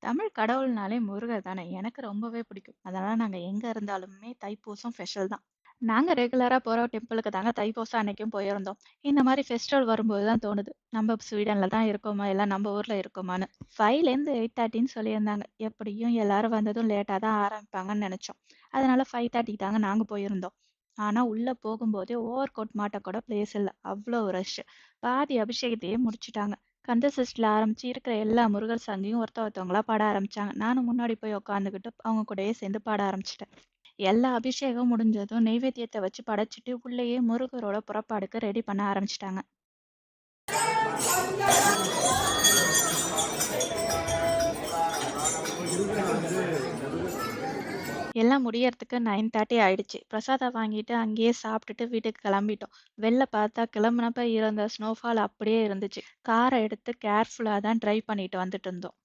தமிழ் கடவுள்னாலே முருகர் தானே! எனக்கு ரொம்பவே பிடிக்கும். அதனால நாங்க எங்க இருந்தாலுமே தைப்பூசம் ஸ்பெஷல் தான். நாங்க ரெகுலரா போற டெம்பிளுக்கு தாங்க தைப்பூசம் அன்னைக்கும் போயிருந்தோம். இந்த மாரி ஃபெஸ்டிவல் வரும்போது தான் தோணுது. நம்ம ஸ்வீடன்ல தான் இருக்கோமா? இல்ல நம்ம ஊர்ல இருக்கோமான்னு. 5லேருந்து 8:30ன்னு சொல்லியிருந்தாங்க. எப்படியும் எல்லாரும் வந்ததும் லேட்டா தான் ஆரம்பிப்பாங்கன்னு நெனச்சோம். அதனால 5:30க்கு தாங்க நாங்க போயிருந்தோம். ஆனா உள்ள போகும்போதே ஓவர் கோட் மாட்ட கூட பிளேஸ் இல்ல. அவ்ளோ ரஷ். பாதி அபிஷேகத்தையே முடிச்சுட்டாங்க. கந்த சஷ்டில ஆரம்பிச்சு இருக்கிற எல்லா முருகர் சாங்கியும் ஒருத்தவங்களா பாட ஆரம்பிச்சாங்க. நானும் முன்னாடி போய் உட்காந்துக்கிட்டு அவங்க கூடயே சேர்ந்து பாட ஆரம்பிச்சுட்டேன். எல்லா அபிஷேகம் முடிஞ்சதும் நெய்வேத்தியத்த வச்சு படைச்சுட்டு உள்ளேயே முருகரோட புறப்பாடுக்கு ரெடி பண்ண ஆரம்பிச்சுட்டாங்க. எல்லாம் முடியறதுக்கு 9:30 ஆயிடுச்சு. பிரசாதம் வாங்கிட்டு அங்கேயே சாப்பிட்டுட்டு வீட்டுக்கு கிளம்பிட்டோம். வெளில பார்த்தா கிளம்புனப்ப இருந்த ஸ்னோஃபால் அப்படியே இருந்துச்சு. கார எடுத்து கேர்ஃபுல்லா தான் டிரைவ் பண்ணிட்டு வந்துட்டு இருந்தோம்.